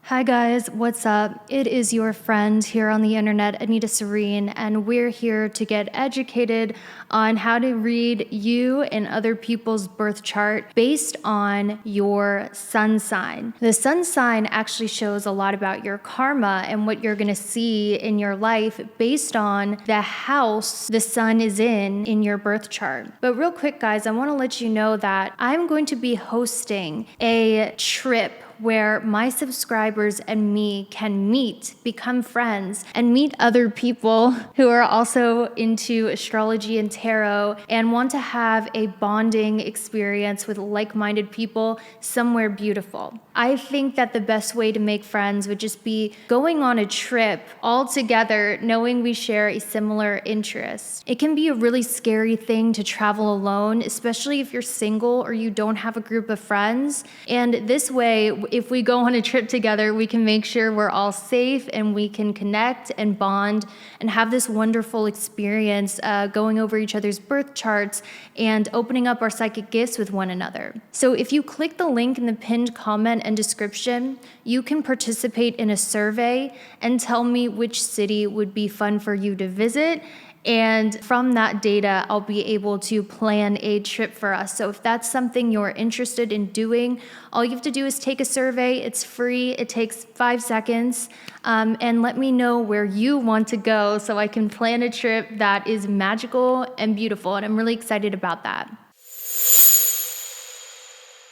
Hi guys, what's up? It is your friend here on the internet, Anita Serene, and we're here to get educated on how to read you and other people's birth chart based on your sun sign. The sun sign actually shows a lot about your karma and what you're going to see in your life based on the house the sun is in your birth chart. But real quick guys, I want to let you know that I'm going to be hosting a trip where my subscribers and me can meet, become friends, and meet other people who are also into astrology and tarot and want to have a bonding experience with like-minded people somewhere beautiful. I think that the best way to make friends would just be going on a trip all together, knowing we share a similar interest. It can be a really scary thing to travel alone, especially if you're single or you don't have a group of friends. And this way, if we go on a trip together, we can make sure we're all safe and we can connect and bond and have this wonderful experience going over each other's birth charts and opening up our psychic gifts with one another. So if you click the link in the pinned comment and description, you can participate in a survey and tell me which city would be fun for you to visit. And from that data, I'll be able to plan a trip for us. So if that's something you're interested in doing, all you have to do is take a survey. It's free. It takes 5 seconds. And let me know where you want to go so I can plan a trip that is magical and beautiful. And I'm really excited about that.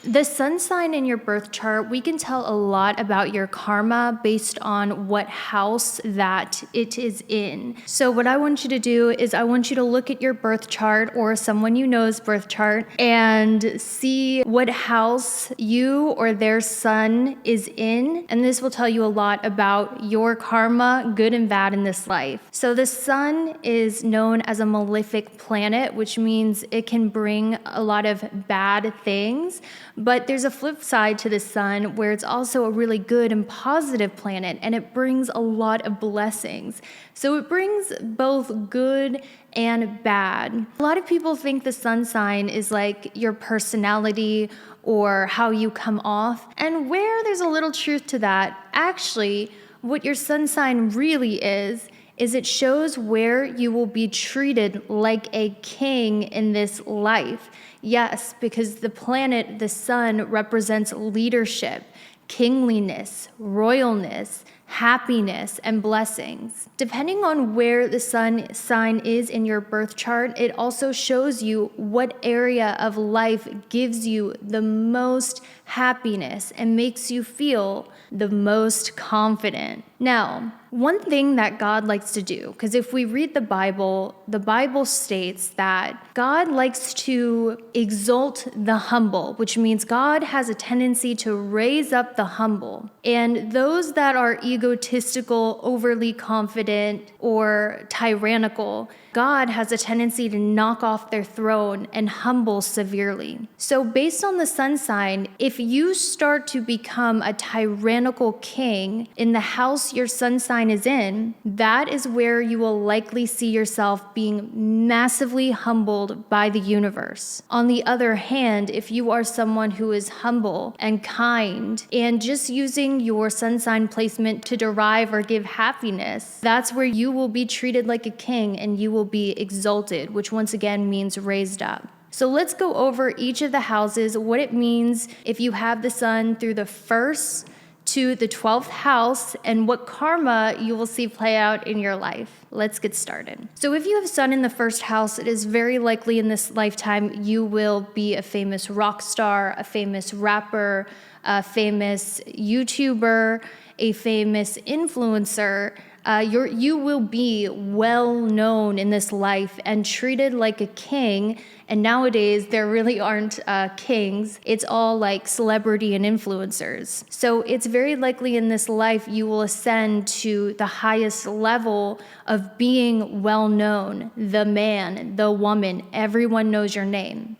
The sun sign in your birth chart, we can tell a lot about your karma based on what house that it is in. So what I want you to do is I want you to look at your birth chart or someone you know's birth chart and see what house you or their sun is in. And this will tell you a lot about your karma, good and bad in this life. So the sun is known as a malefic planet, which means it can bring a lot of bad things. But there's a flip side to the sun where it's also a really good and positive planet and it brings a lot of blessings. So it brings both good and bad. A lot of people think the sun sign is like your personality or how you come off. And where there's a little truth to that, actually, what your sun sign really is it shows where you will be treated like a king in this life. Yes, because the planet, the sun, represents leadership, kingliness, royalness, happiness, and blessings. Depending on where the sun sign is in your birth chart, it also shows you what area of life gives you the most happiness and makes you feel the most confident. Now, one thing that God likes to do, because if we read the Bible states that God likes to exalt the humble, which means God has a tendency to raise up the humble. And those that are egotistical, overly confident, or tyrannical, God has a tendency to knock off their throne and humble severely. So based on the sun sign, if you start to become a tyrannical king in the house your sun sign is in, that is where you will likely see yourself being massively humbled by the universe. On the other hand, if you are someone who is humble and kind and just using your sun sign placement to derive or give happiness, that's where you will be treated like a king and you will be exalted, which once again means raised up. So let's go over each of the houses, what it means if you have the sun through the 1st to the 12th house, and what karma you will see play out in your life. Let's get started. So if you have sun in the 1st house, it is very likely in this lifetime you will be a famous rock star, a famous rapper, a famous YouTuber, a famous influencer. You will be well known in this life and treated like a king. And nowadays, there really aren't kings. It's all like celebrity and influencers. So it's very likely in this life you will ascend to the highest level of being well known, the man, the woman, everyone knows your name.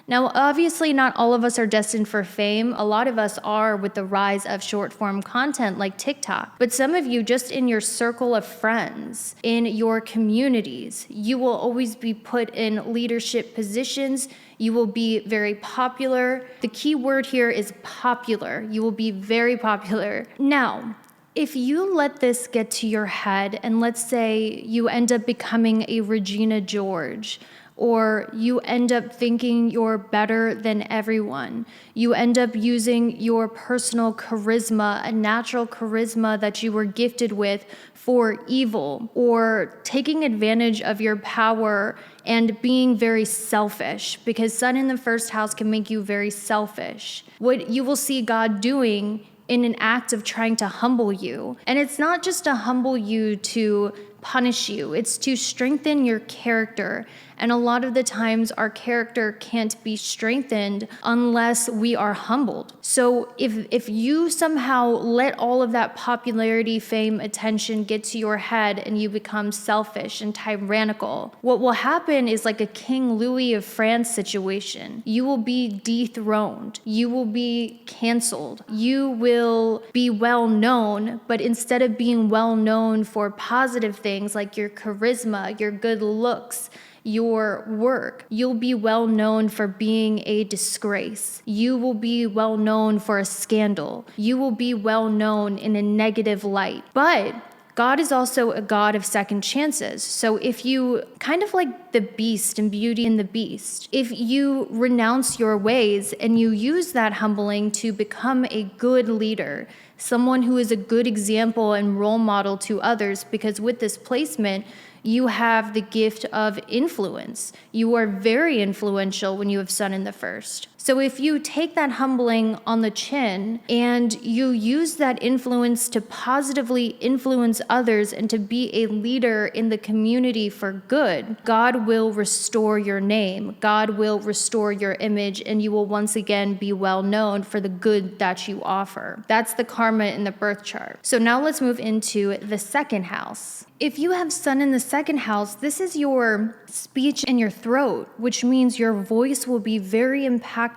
Now, obviously, not all of us are destined for fame. A lot of us are with the rise of short form content like TikTok. But some of you, just in your circle of friends, in your communities, you will always be put in leadership positions. You will be very popular. The key word here is popular. You will be very popular. Now, if you let this get to your head, and let's say you end up becoming a Regina George, or you end up thinking you're better than everyone. You end up using your personal charisma, a natural charisma that you were gifted with, for evil, or taking advantage of your power and being very selfish, because Sun in the first house can make you very selfish. What you will see God doing in an act of trying to humble you. And it's not just to humble you to punish you, it's to strengthen your character. And a lot of the times our character can't be strengthened unless we are humbled. So if you somehow let all of that popularity, fame, attention get to your head and you become selfish and tyrannical, what will happen is like a King Louis of France situation. You will be dethroned. You will be canceled. You will be well known, but instead of being well known for positive things like your charisma, your good looks, your work, you'll be well known for being a disgrace. You will be well known for a scandal. You will be well known in a negative light. But God is also a God of second chances. So if you, kind of like the beast and Beauty and the Beast, if you renounce your ways and you use that humbling to become a good leader, someone who is a good example and role model to others, because with this placement, you have the gift of influence. You are very influential when you have Sun in the first. So if you take that humbling on the chin and you use that influence to positively influence others and to be a leader in the community for good, God will restore your name. God will restore your image, and you will once again be well known for the good that you offer. That's the karma in the birth chart. So now let's move into the second house. If you have Sun in the second house, this is your speech and your throat, which means your voice will be very impactful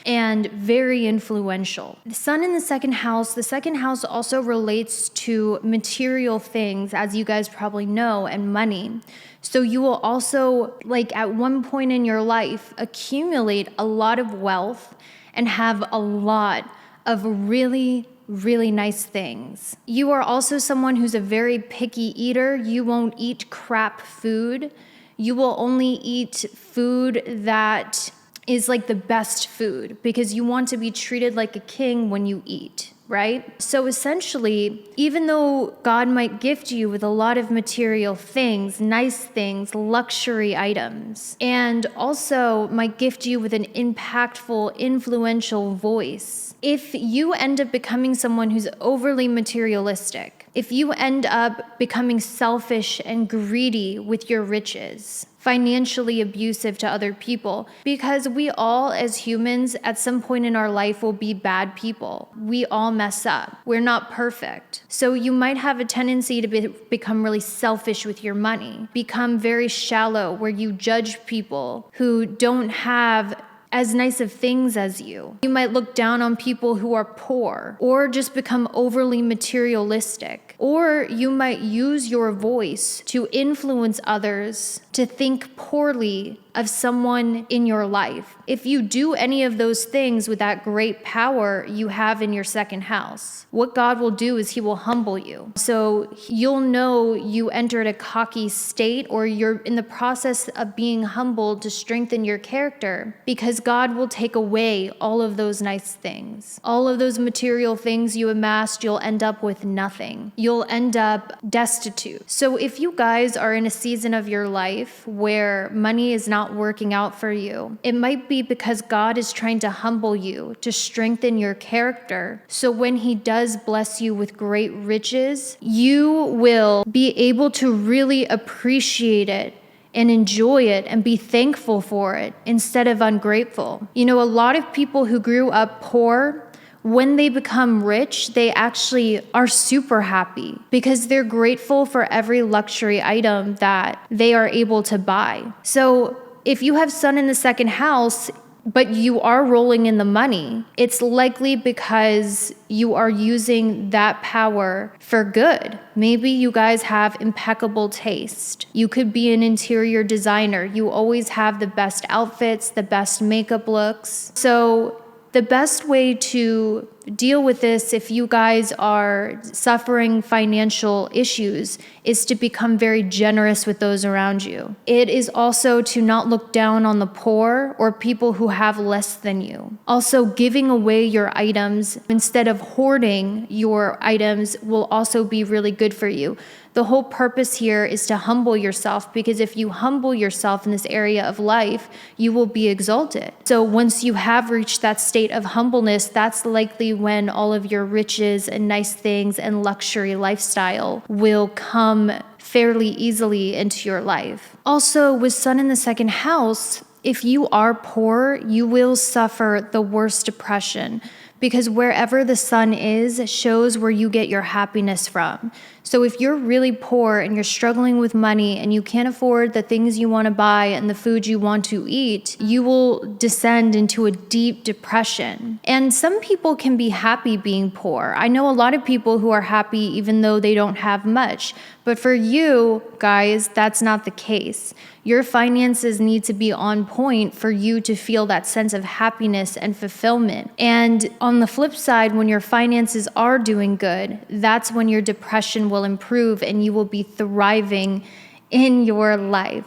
and very influential. The Sun in the second house also relates to material things, as you guys probably know, and money. So you will also, like at one point in your life, accumulate a lot of wealth and have a lot of really nice things. You are also someone who's a very picky eater. You won't eat crap food. You will only eat food that is like the best food, because you want to be treated like a king when you eat, right? So essentially, even though God might gift you with a lot of material things, nice things, luxury items, and also might gift you with an impactful, influential voice, if you end up becoming someone who's overly materialistic, if you end up becoming selfish and greedy with your riches, financially abusive to other people, because we all as humans at some point in our life will be bad people. We all mess up. We're not perfect. So you might have a tendency to become really selfish with your money, become very shallow where you judge people who don't have as nice of things as you. You might look down on people who are poor, or just become overly materialistic. Or you might use your voice to influence others to think poorly of someone in your life. If you do any of those things with that great power you have in your second house, what God will do is he will humble you. So you'll know you entered a cocky state, or you're in the process of being humbled to strengthen your character, because God will take away all of those nice things. All of those material things you amassed, you'll end up with nothing. You'll end up destitute. So if you guys are in a season of your life where money is not working out for you, it might be because God is trying to humble you, to strengthen your character. So when he does bless you with great riches, you will be able to really appreciate it and enjoy it and be thankful for it instead of ungrateful. You know, a lot of people who grew up poor, when they become rich, they actually are super happy because they're grateful for every luxury item that they are able to buy. So if you have Sun in the second house, but you are rolling in the money, it's likely because you are using that power for good. Maybe you guys have impeccable taste. You could be an interior designer. You always have the best outfits, the best makeup looks. So the best way to deal with this, if you guys are suffering financial issues, is to become very generous with those around you. It is also to not look down on the poor or people who have less than you. Also, giving away your items instead of hoarding your items will also be really good for you. The whole purpose here is to humble yourself, because if you humble yourself in this area of life, you will be exalted. So once you have reached that state of humbleness, that's likely when all of your riches and nice things and luxury lifestyle will come fairly easily into your life. Also, with Sun in the second house, if you are poor, you will suffer the worst depression, because wherever the sun is shows where you get your happiness from. So if you're really poor and you're struggling with money and you can't afford the things you want to buy and the food you want to eat, you will descend into a deep depression. And some people can be happy being poor. I know a lot of people who are happy even though they don't have much. But for you guys, that's not the case. Your finances need to be on point for you to feel that sense of happiness and fulfillment. And on the flip side, when your finances are doing good, that's when your depression will improve and you will be thriving in your life.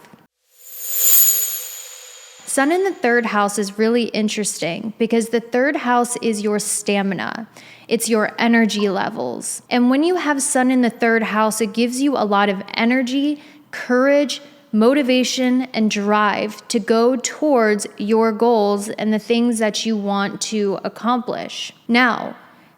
Sun in the third house is really interesting because the third house is your stamina. It's your energy levels. And when you have Sun in the third house, it gives you a lot of energy, courage, motivation, and drive to go towards your goals and the things that you want to accomplish. Now,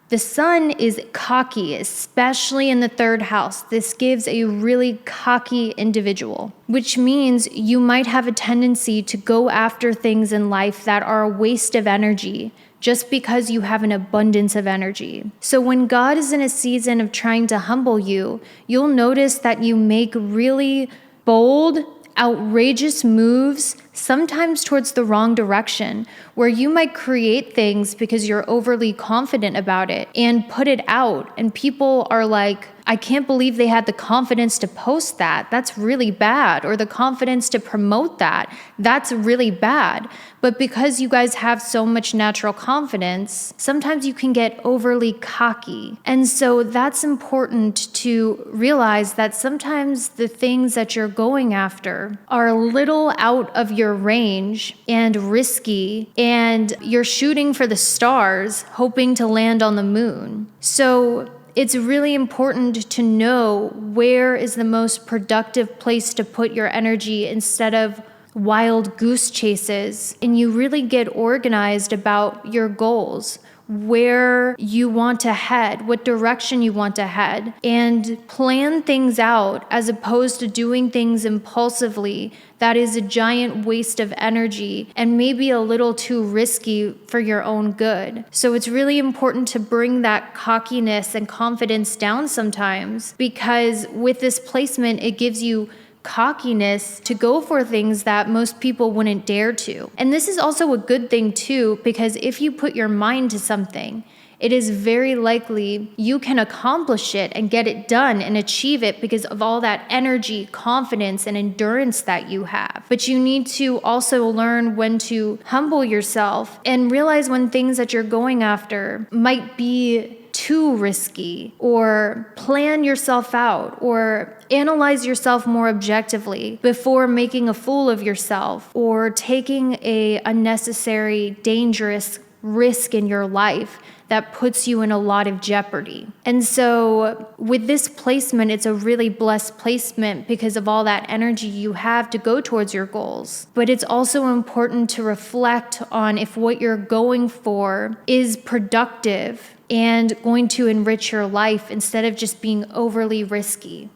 the sun is cocky, especially in the third house. This gives a really cocky individual, which means you might have a tendency to go after things in life that are a waste of energy just because you have an abundance of energy. So when God is in a season of trying to humble you, you'll notice that you make really bold, outrageous moves, sometimes towards the wrong direction, where you might create things because you're overly confident about it and put it out. And people are like, I can't believe they had the confidence to post that. That's really bad. Or the confidence to promote that. That's really bad. But because you guys have so much natural confidence, sometimes you can get overly cocky. And so that's important to realize that sometimes the things that you're going after are a little out of your range and risky, and you're shooting for the stars, hoping to land on the moon. So it's really important to know where is the most productive place to put your energy instead of wild goose chases, and you really get organized about your goals, where you want to head, what direction you want to head, and plan things out as opposed to doing things impulsively. That is a giant waste of energy and maybe a little too risky for your own good. So it's really important to bring that cockiness and confidence down sometimes, because with this placement, it gives you cockiness to go for things that most people wouldn't dare to. And this is also a good thing too, because if you put your mind to something, it is very likely you can accomplish it and get it done and achieve it because of all that energy, confidence, and endurance that you have. But you need to also learn when to humble yourself and realize when things that you're going after might be too risky, or plan yourself out, or analyze yourself more objectively before making a fool of yourself or taking a unnecessary, dangerous risk in your life that puts you in a lot of jeopardy. And so with this placement, it's a really blessed placement because of all that energy you have to go towards your goals. But it's also important to reflect on if what you're going for is productive and going to enrich your life instead of just being overly risky.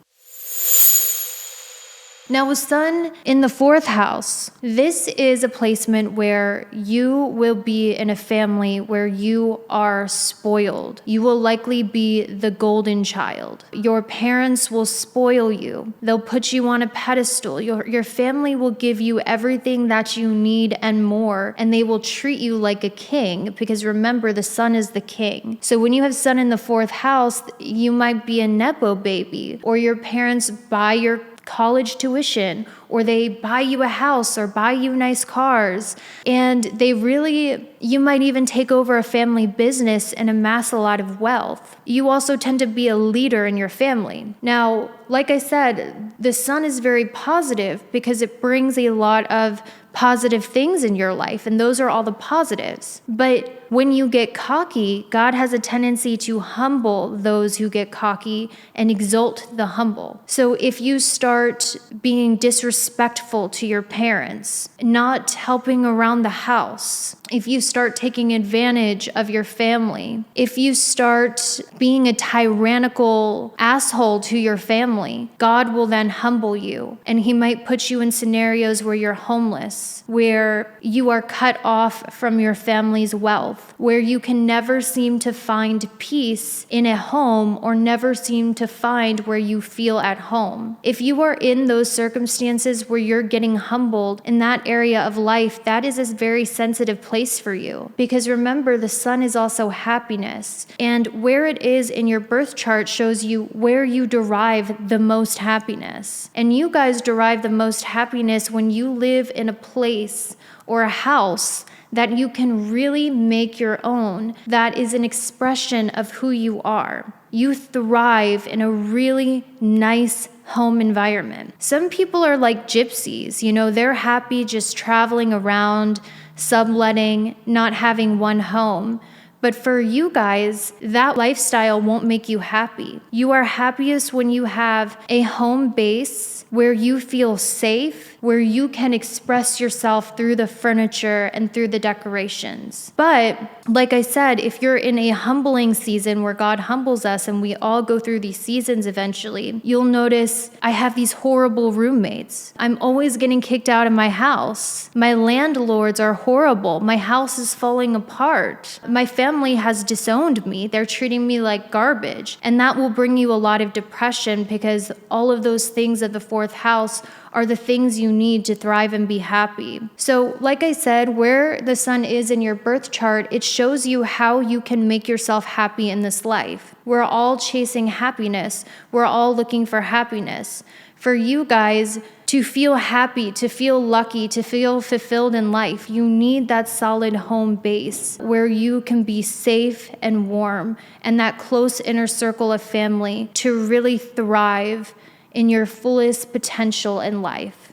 Now, with Sun in the 4th house, this is a placement where you will be in a family where you are spoiled. You will likely be the golden child. Your parents will spoil you. They'll put you on a pedestal. Your family will give you everything that you need and more, and they will treat you like a king, because remember, the Sun is the king. So when you have Sun in the 4th house, you might be a Nepo baby, or your parents buy your college tuition, or they buy you a house or buy you nice cars. And you might even take over a family business and amass a lot of wealth. You also tend to be a leader in your family. Now, like I said, the Sun is very positive because it brings a lot of positive things in your life, and those are all the positives. But when you get cocky, God has a tendency to humble those who get cocky and exalt the humble. So if you start being disrespectful to your parents, not helping around the house, if you start taking advantage of your family, if you start being a tyrannical asshole to your family, God will then humble you, and He might put you in scenarios where you're homeless, where you are cut off from your family's wealth, where you can never seem to find peace in a home, or never seem to find where you feel at home. If you are in those circumstances where you're getting humbled in that area of life, that is a very sensitive place for you, because remember, the Sun is also happiness, and where it is in your birth chart shows you where you derive the most happiness. And you guys derive the most happiness when you live in a place or a house that you can really make your own, that is an expression of who you are. You thrive in a really nice home environment. Some people are like gypsies, they're happy just traveling around, subletting, not having one home. But for you guys, that lifestyle won't make you happy. You are happiest when you have a home base where you feel safe, where you can express yourself through the furniture and through the decorations. But like I said, if you're in a humbling season where God humbles us, and we all go through these seasons eventually, you'll notice I have these horrible roommates. I'm always getting kicked out of my house. My landlords are horrible. My house is falling apart. My family has disowned me. They're treating me like garbage. And that will bring you a lot of depression, because all of those things of the 4th house are the things you need to thrive and be happy. So like I said, where the Sun is in your birth chart, it shows you how you can make yourself happy in this life. We're all chasing happiness. We're all looking for happiness. For you guys to feel happy, to feel lucky, to feel fulfilled in life, you need that solid home base where you can be safe and warm, and that close inner circle of family to really thrive in your fullest potential in life.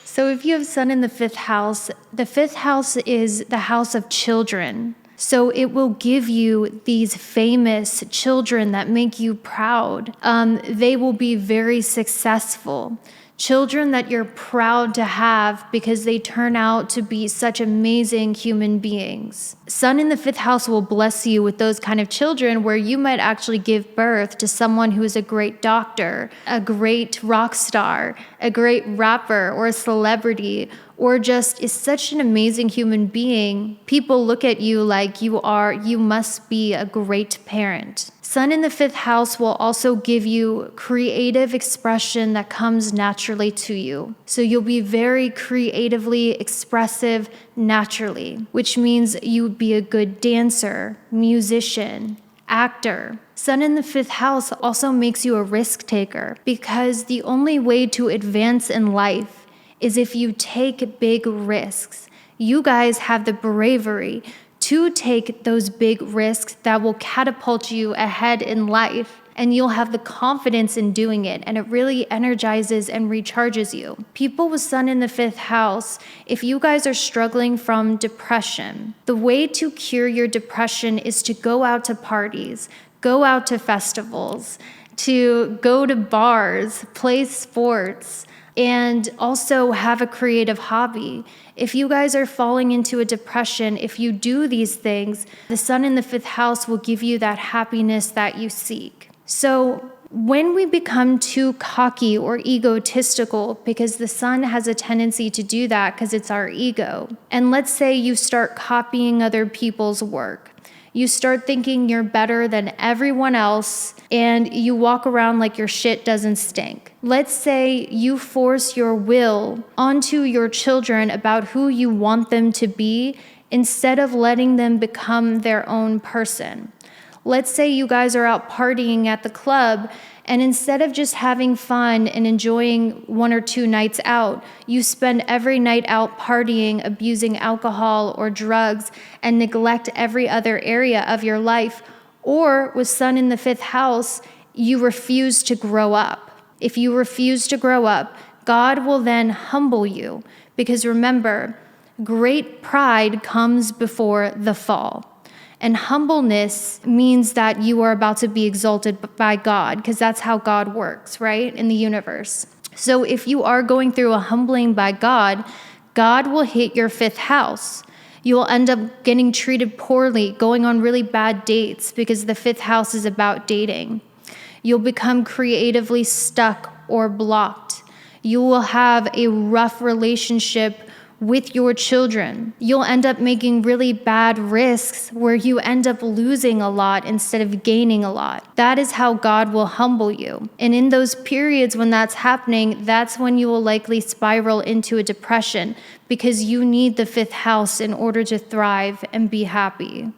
So if you have Sun in the 5th house, the 5th house is the house of children. So it will give you these famous children that make you proud. They will be very successful. Children that you're proud to have because they turn out to be such amazing human beings. Sun in the 5th house will bless you with those kind of children where you might actually give birth to someone who is a great doctor, a great rock star, a great rapper, or a celebrity, or just is such an amazing human being. People look at you like you must be a great parent. Sun in the 5th house will also give you creative expression that comes naturally to you. So you'll be very creatively expressive naturally, which means you would be a good dancer, musician, actor. Sun in the 5th house also makes you a risk taker, because the only way to advance in life is if you take big risks. You guys have the bravery to take those big risks that will catapult you ahead in life, and you'll have the confidence in doing it, and it really energizes and recharges you. People with Sun in the 5th house, if you guys are struggling from depression, the way to cure your depression is to go out to parties, go out to festivals, to go to bars, play sports, and also have a creative hobby. If you guys are falling into a depression, if you do these things, the Sun in the 5th house will give you that happiness that you seek. So When we become too cocky or egotistical, because the sun has a tendency to do that because it's our ego, and let's say you start copying other people's work, you start thinking you're better than everyone else, and you walk around like your shit doesn't stink. Let's say you force your will onto your children about who you want them to be instead of letting them become their own person. Let's say you guys are out partying at the club, and instead of just having fun and enjoying 1 or 2 nights out, you spend every night out partying, abusing alcohol or drugs, and neglect every other area of your life. Or with sun in the 5th house, you refuse to grow up. If you refuse to grow up, God will then humble you. Because remember, great pride comes before the fall. And humbleness means that you are about to be exalted by God, because that's how God works, right, in the universe. So if you are going through a humbling by God, God will hit your 5th house. You will end up getting treated poorly, going on really bad dates, because the 5th house is about dating. You'll become creatively stuck or blocked. You will have a rough relationship with your children. You'll end up making really bad risks where you end up losing a lot instead of gaining a lot. That is how God will humble you. And in those periods when that's happening, that's when you will likely spiral into a depression, because you need the 5th house in order to thrive and be happy.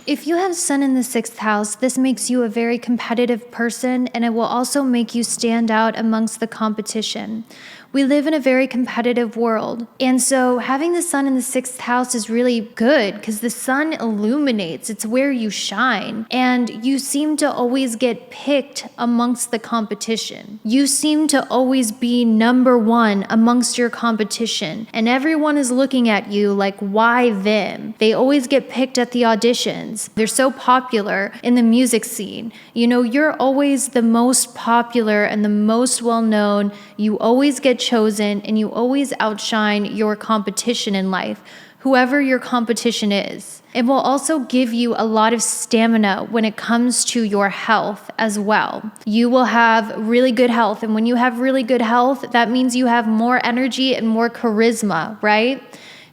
If you have sun in the 6th house, this makes you a very competitive person, and it will also make you stand out amongst the competition. We live in a very competitive world, and so having the sun in the 6th house is really good because the sun illuminates. It's where you shine, and you seem to always get picked amongst the competition. You seem to always be number 1 amongst your competition, and everyone is looking at you like, why them? They always get picked at the auditions. They're so popular in the music scene. You know, you're always the most popular and the most well-known. You always get chosen, and you always outshine your competition in life, whoever your competition is. It will also give you a lot of stamina when it comes to your health as well. You will have really good health, and when you have really good health, that means you have more energy and more charisma, right?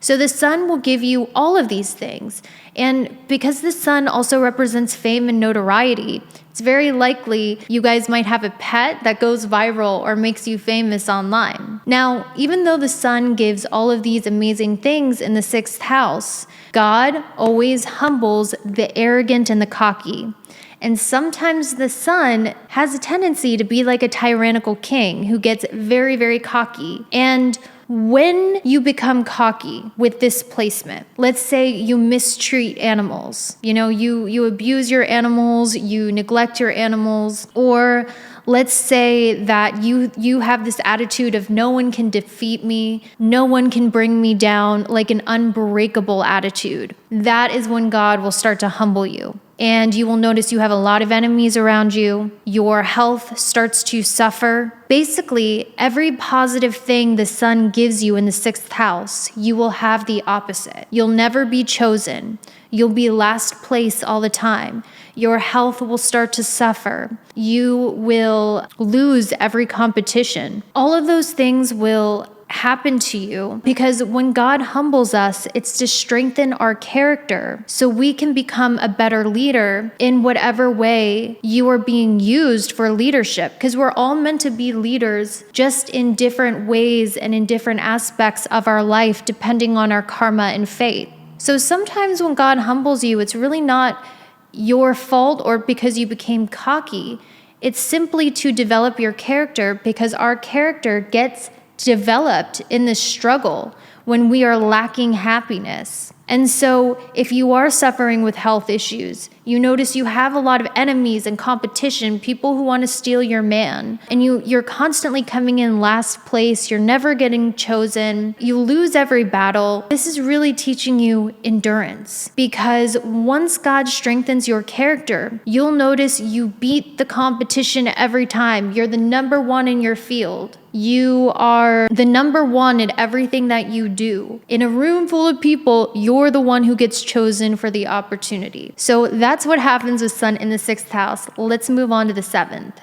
So the sun will give you all of these things. And because the sun also represents fame and notoriety, it's very likely you guys might have a pet that goes viral or makes you famous online. Now, even though the sun gives all of these amazing things in the 6th house, God always humbles the arrogant and the cocky. And sometimes the sun has a tendency to be like a tyrannical king who gets very, very cocky. And when you become cocky with this placement, let's say you mistreat animals, you abuse your animals, you neglect your animals, or let's say that you have this attitude of no one can defeat me, no one can bring me down, like an unbreakable attitude. That is when God will start to humble you. And you will notice you have a lot of enemies around you. Your health starts to suffer. Basically, every positive thing the sun gives you in the 6th house, you will have the opposite. You'll never be chosen. You'll be last place all the time. Your health will start to suffer. You will lose every competition. All of those things will happen to you because when God humbles us, it's to strengthen our character so we can become a better leader in whatever way you are being used for leadership, because we're all meant to be leaders, just in different ways and in different aspects of our life depending on our karma and fate. So sometimes when God humbles you, it's really not your fault or because you became cocky. It's simply to develop your character, because our character gets developed in the struggle when we are lacking happiness. And so if you are suffering with health issues, you notice you have a lot of enemies and competition, people who want to steal your man, and you're constantly coming in last place, you're never getting chosen, you lose every battle. This is really teaching you endurance, because once God strengthens your character, you'll notice you beat the competition every time. You're the number 1 in your field. You are the number 1 in everything that you do. In a room full of people, you're the one who gets chosen for the opportunity. So that's that's what happens with Sun in the 6th house. Let's move on to the 7th.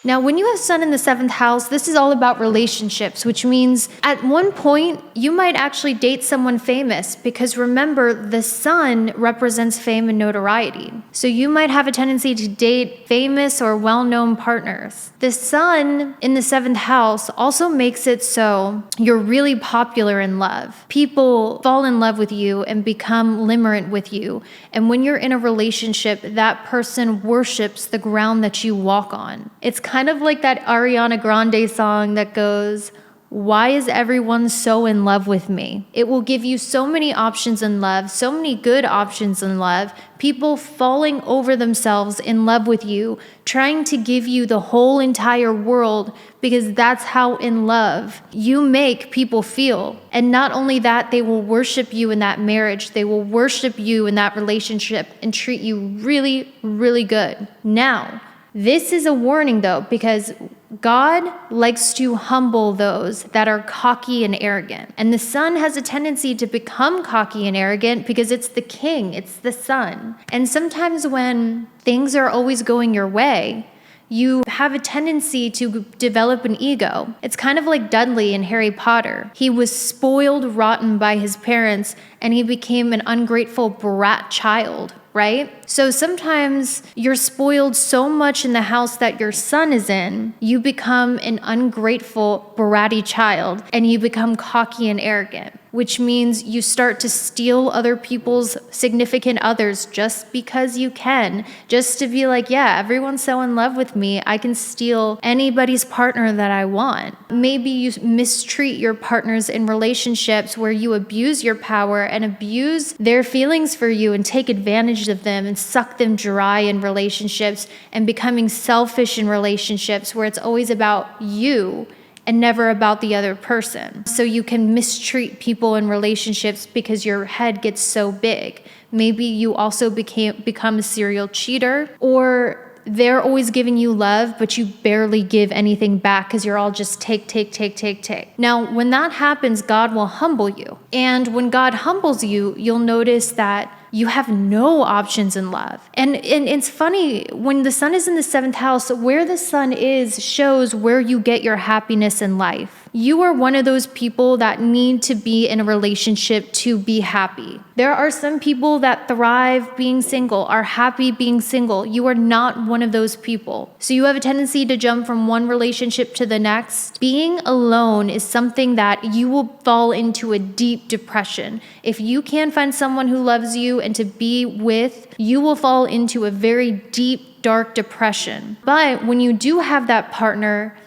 Now, when you have Sun in the 7th house, this is all about relationships, which means at one point, you might actually date someone famous because remember, the Sun represents fame and notoriety. So you might have a tendency to date famous or well-known partners. The Sun in the 7th house also makes it so you're really popular in love. People fall in love with you and become limerent with you. And when you're in a relationship, that person worships the ground that you walk on. It's kind of like that Ariana Grande song that goes, "Why is everyone so in love with me?" It will give you so many options in love, so many good options in love, people falling over themselves in love with you, trying to give you the whole entire world because that's how in love you make people feel. And not only that, they will worship you in that marriage, they will worship you in that relationship and treat you really, really good. Now, this is a warning though, because God likes to humble those that are cocky and arrogant. And the Sun has a tendency to become cocky and arrogant because it's the king, it's the Sun. And sometimes when things are always going your way, you have a tendency to develop an ego. It's kind of like Dudley in Harry Potter. He was spoiled rotten by his parents and he became an ungrateful brat child, right? So sometimes you're spoiled so much in the house that your Sun is in, you become an ungrateful, bratty child, and you become cocky and arrogant, which means you start to steal other people's significant others just because you can, just to be like, yeah, everyone's so in love with me, I can steal anybody's partner that I want. Maybe you mistreat your partners in relationships where you abuse your power and abuse their feelings for you and take advantage of them and suck them dry in relationships and becoming selfish in relationships where it's always about you and never about the other person. So you can mistreat people in relationships because your head gets so big. Maybe you also become a serial cheater, or they're always giving you love, but you barely give anything back because you're all just take. Now, when that happens, God will humble you. And when God humbles you, you'll notice that you have no options in love. And it's funny, when the Sun is in the 7th house, where the Sun is shows where you get your happiness in life. You are one of those people that need to be in a relationship to be happy. There are some people that thrive being single, are happy being single. You are not one of those people. So you have a tendency to jump from one relationship to the next. Being alone is something that you will fall into a deep depression. If you can't find someone who loves you and to be with, you will fall into a very deep, dark depression. But when you do have that partner,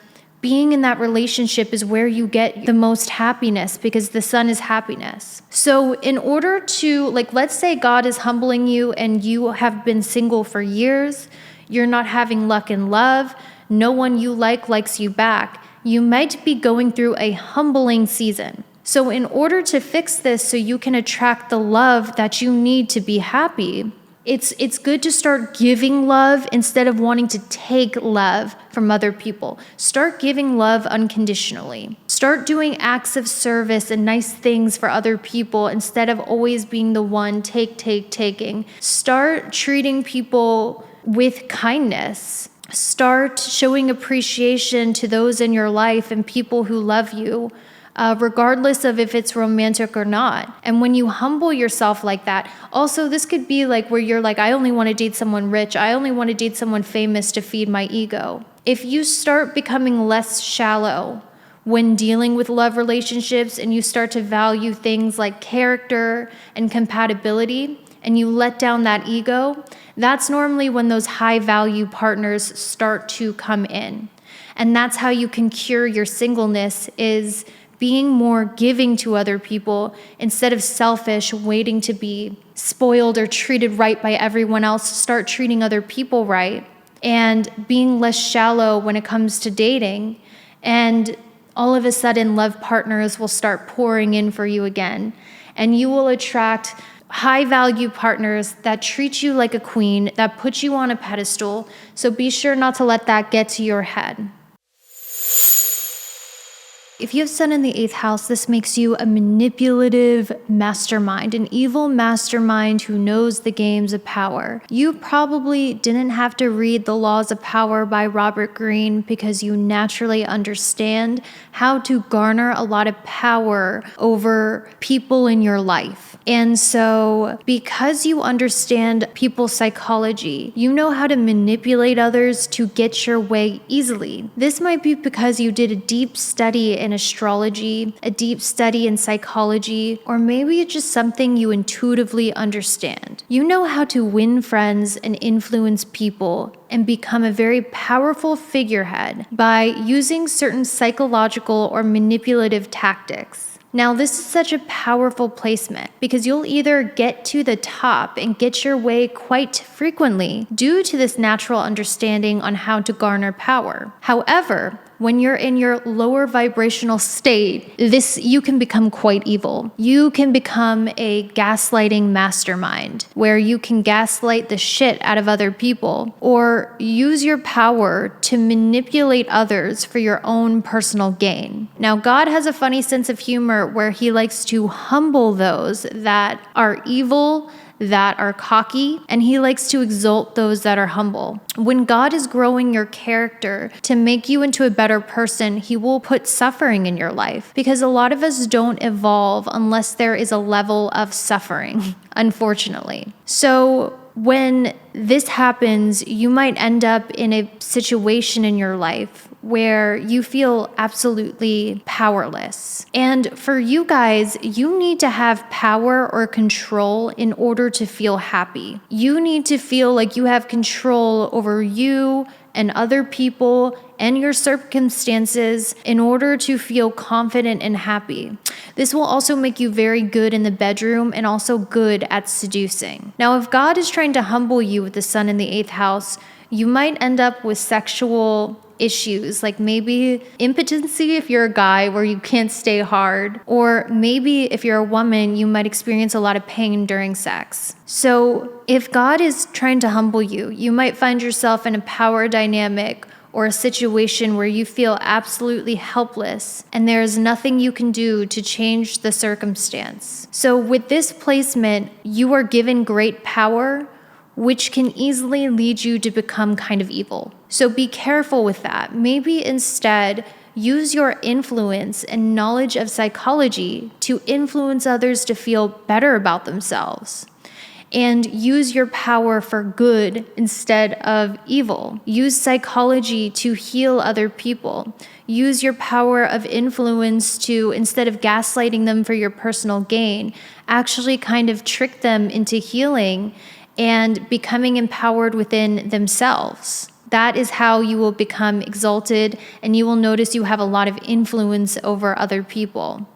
being in that relationship is where you get the most happiness because the Sun is happiness. So in order to, let's say God is humbling you and you have been single for years, you're not having luck in love, no one you likes you back, you might be going through a humbling season. So in order to fix this so you can attract the love that you need to be happy, it's good to start giving love instead of wanting to take love from other people. Start giving love unconditionally. Start doing acts of service and nice things for other people instead of always being the one taking. Start treating people with kindness. Start showing appreciation to those in your life and people who love you, regardless of if it's romantic or not. And when you humble yourself like that, also this could be where you're I only want to date someone rich, I only want to date someone famous to feed my ego. If you start becoming less shallow when dealing with love relationships and you start to value things like character and compatibility, and you let down that ego, that's normally when those high value partners start to come in. And that's how you can cure your singleness, is being more giving to other people instead of selfish, waiting to be spoiled or treated right by everyone else. Start treating other people right and being less shallow when it comes to dating. And all of a sudden, love partners will start pouring in for you again. And you will attract high value partners that treat you like a queen, that put you on a pedestal. So be sure not to let that get to your head. If you have Sun in the 8th house, this makes you a manipulative mastermind, an evil mastermind who knows the games of power. You probably didn't have to read The Laws of Power by Robert Greene because you naturally understand how to garner a lot of power over people in your life. And so, because you understand people's psychology, you know how to manipulate others to get your way easily. This might be because you did a deep study in astrology, a deep study in psychology, or maybe it's just something you intuitively understand. You know how to win friends and influence people and become a very powerful figurehead by using certain psychological or manipulative tactics. Now, this is such a powerful placement because you'll either get to the top and get your way quite frequently due to this natural understanding on how to garner power. However, when you're in your lower vibrational state, you can become quite evil. You can become a gaslighting mastermind where you can gaslight the shit out of other people or use your power to manipulate others for your own personal gain. Now, God has a funny sense of humor where he likes to humble those that are evil, that are cocky, and he likes to exalt those that are humble. When God is growing your character to make you into a better person, he will put suffering in your life because a lot of us don't evolve unless there is a level of suffering, unfortunately. So when this happens, you might end up in a situation in your life where you feel absolutely powerless. And for you guys, you need to have power or control in order to feel happy. You need to feel like you have control over you and other people and your circumstances in order to feel confident and happy. This will also make you very good in the bedroom and also good at seducing. Now, if God is trying to humble you with the Sun in the 8th house, you might end up with sexual issues, like maybe impotency if you're a guy where you can't stay hard, or maybe if you're a woman, you might experience a lot of pain during sex. So if God is trying to humble you, you might find yourself in a power dynamic or a situation where you feel absolutely helpless and there is nothing you can do to change the circumstance. So with this placement, you are given great power, which can easily lead you to become kind of evil. So be careful with that. Maybe instead use your influence and knowledge of psychology to influence others to feel better about themselves. And use your power for good instead of evil. Use psychology to heal other people. Use your power of influence to, instead of gaslighting them for your personal gain, actually kind of trick them into healing and becoming empowered within themselves. That is how you will become exalted, and you will notice you have a lot of influence over other people.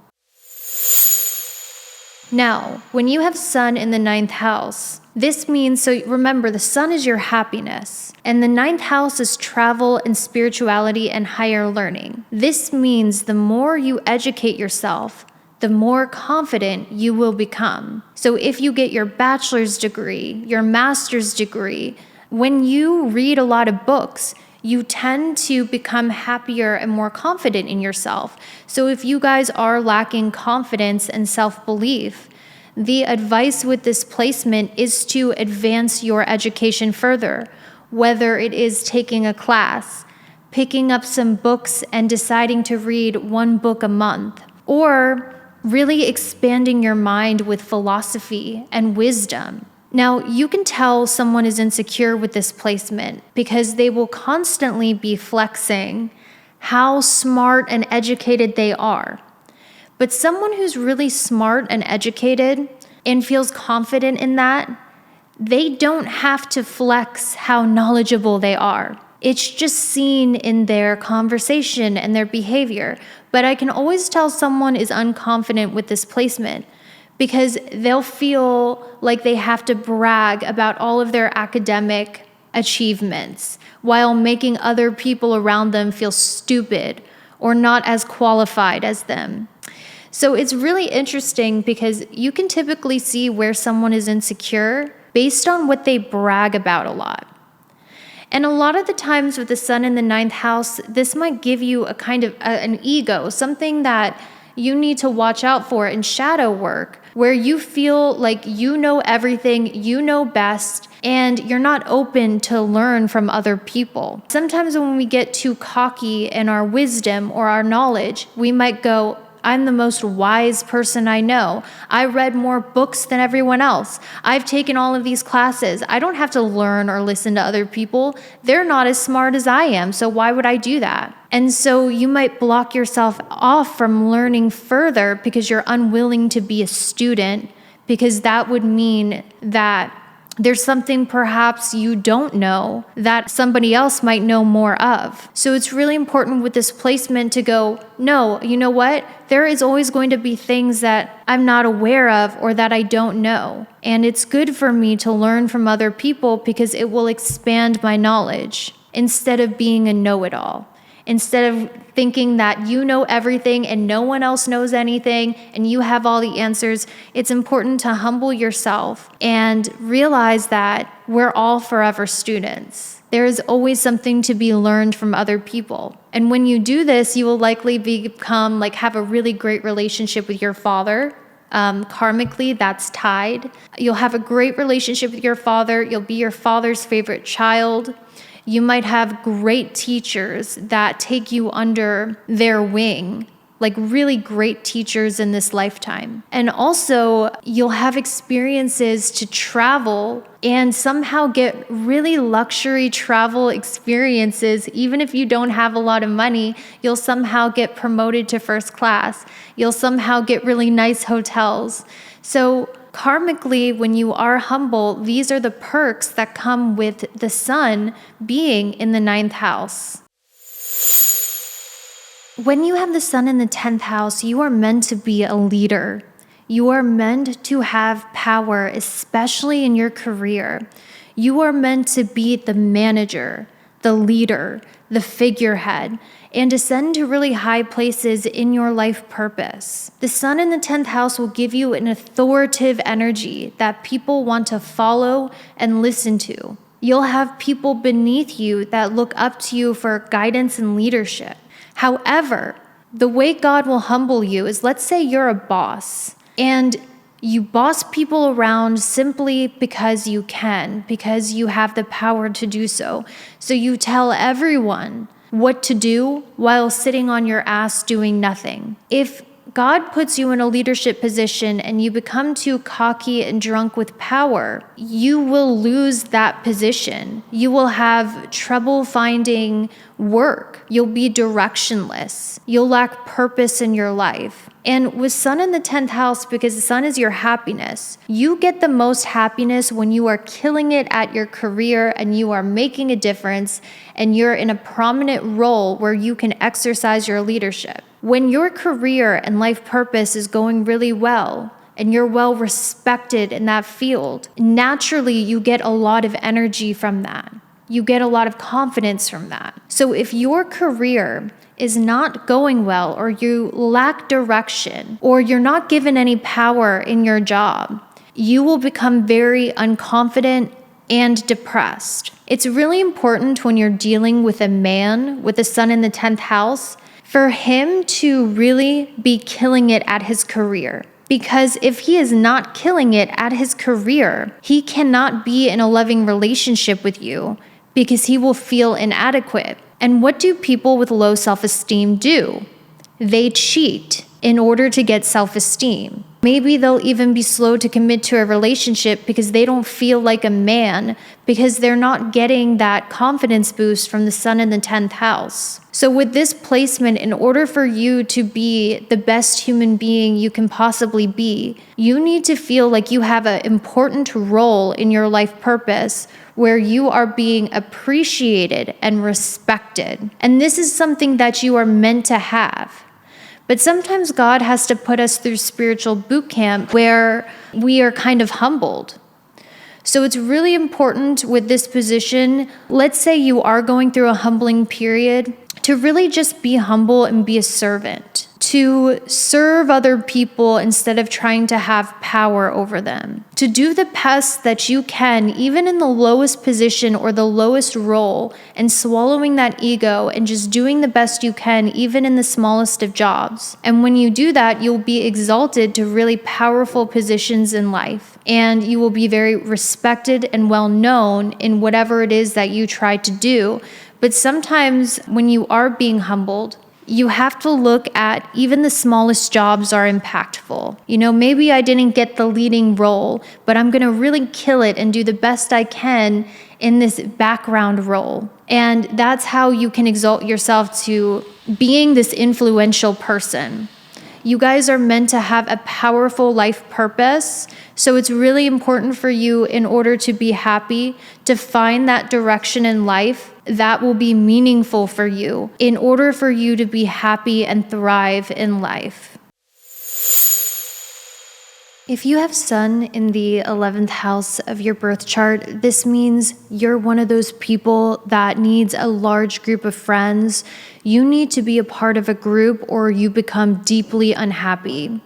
Now, when you have Sun in the 9th house, this means, so remember, the Sun is your happiness, and the 9th house is travel and spirituality and higher learning. This means the more you educate yourself, the more confident you will become. So if you get your bachelor's degree, your master's degree, when you read a lot of books, you tend to become happier and more confident in yourself. So if you guys are lacking confidence and self-belief, the advice with this placement is to advance your education further, whether it is taking a class, picking up some books and deciding to read one book a month, or really expanding your mind with philosophy and wisdom. Now, you can tell someone is insecure with this placement because they will constantly be flexing how smart and educated they are. But someone who's really smart and educated and feels confident in that, they don't have to flex how knowledgeable they are. It's just seen in their conversation and their behavior. But I can always tell someone is unconfident with this placement because they'll feel like they have to brag about all of their academic achievements while making other people around them feel stupid or not as qualified as them. So it's really interesting because you can typically see where someone is insecure based on what they brag about a lot. And a lot of the times with the sun in the ninth house, this might give you a kind of an ego, something that you need to watch out for in shadow work, where you feel like you know everything, you know best, and you're not open to learn from other people. Sometimes when we get too cocky in our wisdom or our knowledge, we might go, I'm the most wise person I know. I read more books than everyone else. I've taken all of these classes. I don't have to learn or listen to other people. They're not as smart as I am, so why would I do that? And so you might block yourself off from learning further because you're unwilling to be a student, because that would mean that there's something perhaps you don't know that somebody else might know more of. So it's really important with this placement to go, no, you know what? There is always going to be things that I'm not aware of or that I don't know. And it's good for me to learn from other people because it will expand my knowledge instead of being a know-it-all. Instead of thinking that you know everything and no one else knows anything and you have all the answers, it's important to humble yourself and realize that we're all forever students. There is always something to be learned from other people. And when you do this, you will likely have a really great relationship with your father. Karmically, that's tied. You'll have a great relationship with your father. You'll be your father's favorite child. You might have great teachers that take you under their wing, like really great teachers in this lifetime. And also, you'll have experiences to travel and somehow get really luxury travel experiences. Even if you don't have a lot of money, you'll somehow get promoted to first class. You'll somehow get really nice hotels. So karmically, when you are humble, these are the perks that come with the sun being in the ninth house. When you have the sun in the 10th house, you are meant to be a leader. You are meant to have power, especially in your career. You are meant to be the manager, the leader, the figurehead, and ascend to really high places in your life purpose. The sun in the 10th house will give you an authoritative energy that people want to follow and listen to. You'll have people beneath you that look up to you for guidance and leadership. However, the way God will humble you is, let's say you're a boss and you boss people around simply because you can, because you have the power to do so. So you tell everyone what to do while sitting on your ass doing nothing. If God puts you in a leadership position and you become too cocky and drunk with power, you will lose that position. You will have trouble finding work. You'll be directionless. You'll lack purpose in your life. And with sun in the 10th house, because the sun is your happiness, you get the most happiness when you are killing it at your career and you are making a difference and you're in a prominent role where you can exercise your leadership. When your career and life purpose is going really well and you're well respected in that field, naturally you get a lot of energy from that. You get a lot of confidence from that. So if your career is not going well, or you lack direction, or you're not given any power in your job, you will become very unconfident and depressed. It's really important when you're dealing with a man with the sun in the 10th house for him to really be killing it at his career. Because if he is not killing it at his career, he cannot be in a loving relationship with you because he will feel inadequate. And what do people with low self-esteem do? They cheat in order to get self-esteem. Maybe they'll even be slow to commit to a relationship because they don't feel like a man, because they're not getting that confidence boost from the sun in the 10th house. So with this placement, in order for you to be the best human being you can possibly be, you need to feel like you have an important role in your life purpose where you are being appreciated and respected. And this is something that you are meant to have. But sometimes God has to put us through spiritual boot camp where we are kind of humbled. So it's really important with this position, let's say you are going through a humbling period, to to really just be humble and be a servant, to serve other people instead of trying to have power over them, to do the best that you can, even in the lowest position or the lowest role, and swallowing that ego and just doing the best you can, even in the smallest of jobs. And when you do that, you'll be exalted to really powerful positions in life, and you will be very respected and well known in whatever it is that you try to do. But sometimes when you are being humbled, you have to look at even the smallest jobs are impactful. Maybe I didn't get the leading role, but I'm going to really kill it and do the best I can in this background role. And that's how you can exalt yourself to being this influential person. You guys are meant to have a powerful life purpose. So it's really important for you, in order to be happy, to find that direction in life that will be meaningful for you, in order for you to be happy and thrive in life. If you have Sun in the 11th house of your birth chart, this means you're one of those people that needs a large group of friends. You need to be a part of a group or you become deeply unhappy.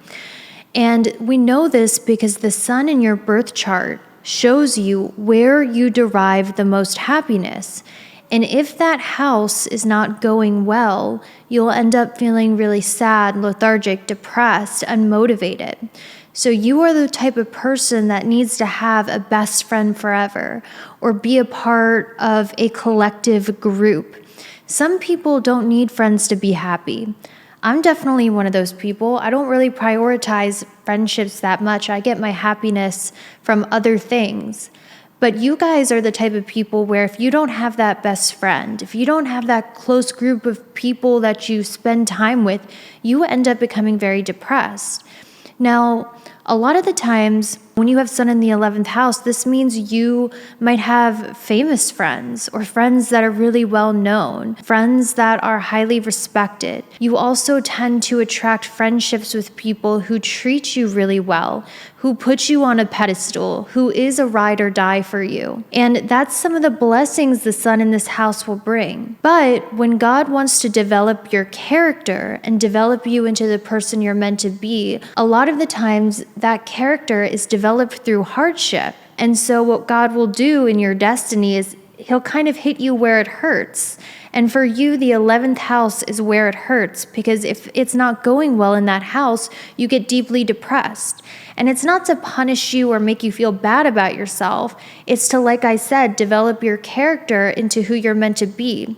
And we know this because the Sun in your birth chart shows you where you derive the most happiness. And if that house is not going well, you'll end up feeling really sad, lethargic, depressed, unmotivated. So you are the type of person that needs to have a best friend forever, or be a part of a collective group. Some people don't need friends to be happy. I'm definitely one of those people. I don't really prioritize friendships that much. I get my happiness from other things. But you guys are the type of people where if you don't have that best friend, if you don't have that close group of people that you spend time with, you end up becoming very depressed. Now, a lot of the times when you have Sun in the 11th house, this means you might have famous friends or friends that are really well known, friends that are highly respected. You also tend to attract friendships with people who treat you really well, who put you on a pedestal, who is a ride or die for you. And that's some of the blessings the Sun in this house will bring. But when God wants to develop your character and develop you into the person you're meant to be, a lot of the times that character is developed through hardship. And so what God will do in your destiny is he'll kind of hit you where it hurts. And for you, the 11th house is where it hurts, because if it's not going well in that house, you get deeply depressed. And it's not to punish you or make you feel bad about yourself. It's to, like I said, develop your character into who you're meant to be.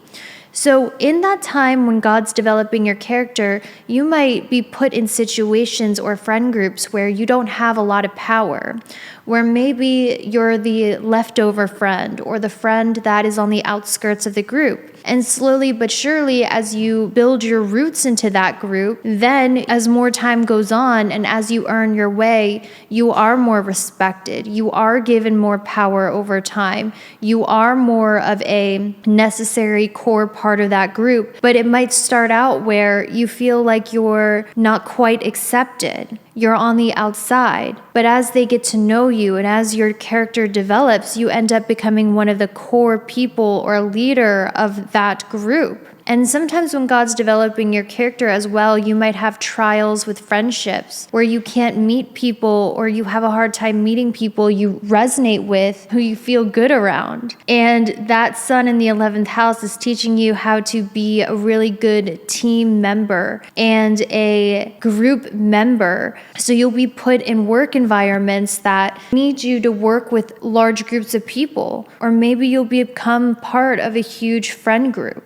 So in that time when God's developing your character, you might be put in situations or friend groups where you don't have a lot of power, where maybe you're the leftover friend or the friend that is on the outskirts of the group. And slowly but surely, as you build your roots into that group, then as more time goes on and as you earn your way, you are more respected. You are given more power over time. You are more of a necessary core part of that group. But it might start out where you feel like you're not quite accepted. You're on the outside. But as they get to know you and as your character develops, you end up becoming one of the core people or leader of that group. And sometimes when God's developing your character as well, you might have trials with friendships where you can't meet people, or you have a hard time meeting people you resonate with, who you feel good around. And that Sun in the 11th house is teaching you how to be a really good team member and a group member. So you'll be put in work environments that need you to work with large groups of people, or maybe you'll become part of a huge friend group.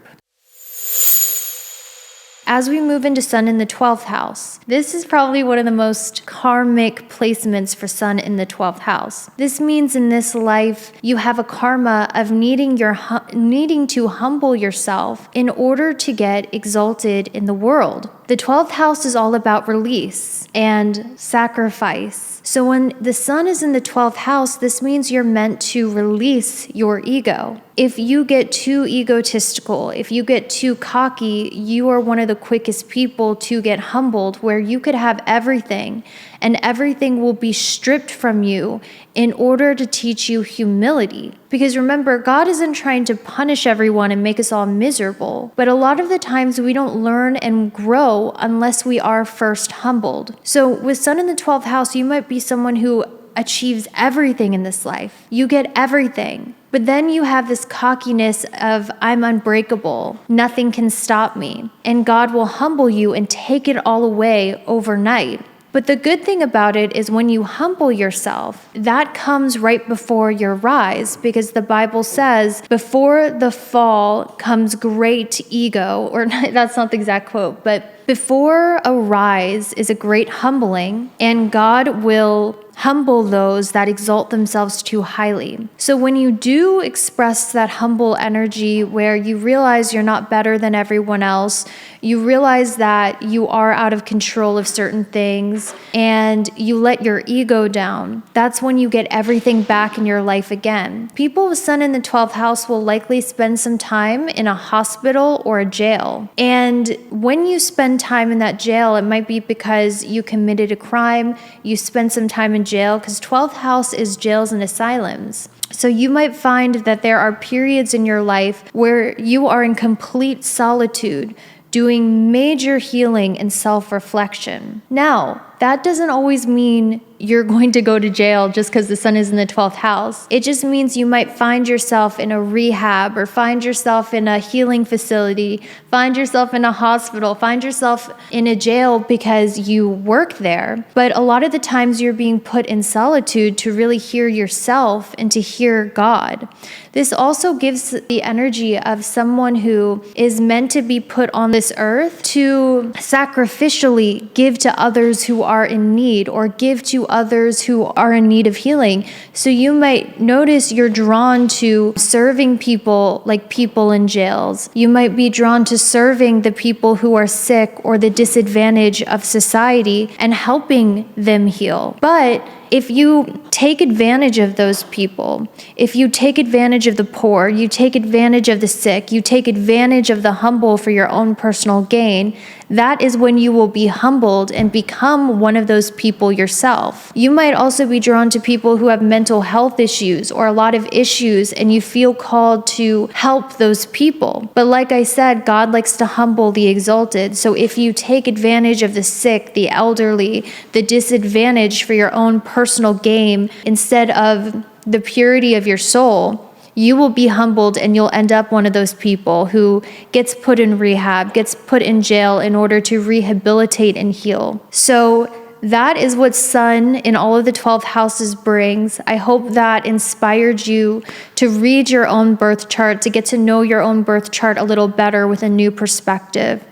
As we move into Sun in the 12th house, this is probably one of the most karmic placements for Sun in the 12th house. This means in this life, you have a karma of needing to humble yourself in order to get exalted in the world. The 12th house is all about release and sacrifice. So when the Sun is in the 12th house, this means you're meant to release your ego. if you get too egotistical, if you get too cocky, you are one of the quickest people to get humbled, where you could have everything and everything will be stripped from you in order to teach you humility. Because remember, God isn't trying to punish everyone and make us all miserable. But a lot of the times we don't learn and grow unless we are first humbled. So with Sun in the 12th house, you might be someone who achieves everything in this life. You get everything. But then you have this cockiness of, I'm unbreakable. Nothing can stop me. And God will humble you and take it all away overnight. But the good thing about it is when you humble yourself, that comes right before your rise, because the Bible says, before the fall comes great ego, or that's not the exact quote, but before a rise is a great humbling, and God will humble those that exalt themselves too highly. So when you do express that humble energy where you realize you're not better than everyone else, you realize that you are out of control of certain things, and you let your ego down, that's when you get everything back in your life again. People with Sun in the 12th house will likely spend some time in a hospital or a jail. And when you spend time in that jail, it might be because you committed a crime, you spent some time in jail, because 12th house is jails and asylums. So you might find that there are periods in your life where you are in complete solitude, doing major healing and self-reflection. Now, that doesn't always mean you're going to go to jail just because the Sun is in the 12th house. It just means you might find yourself in a rehab, or find yourself in a healing facility, find yourself in a hospital, find yourself in a jail because you work there. But a lot of the times you're being put in solitude to really hear yourself and to hear God. This also gives the energy of someone who is meant to be put on this earth to sacrificially give to others who are in need, or give to others who are in need of healing. So you might notice you're drawn to serving people, like people in jails. You might be drawn to serving the people who are sick or the disadvantage of society and helping them heal. But if you take advantage of those people, if you take advantage of the poor, you take advantage of the sick, you take advantage of the humble for your own personal gain, that is when you will be humbled and become one of those people yourself. You might also be drawn to people who have mental health issues or a lot of issues, and you feel called to help those people. But like I said, God likes to humble the exalted. So if you take advantage of the sick, the elderly, the disadvantaged for your own personal gain instead of the purity of your soul, you will be humbled, and you'll end up one of those people who gets put in rehab, gets put in jail in order to rehabilitate and heal. So that is what Sun in all of the 12 houses brings. I hope that inspired you to read your own birth chart, to get to know your own birth chart a little better with a new perspective.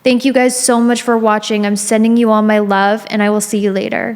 Thank you guys so much for watching. I'm sending you all my love, and I will see you later.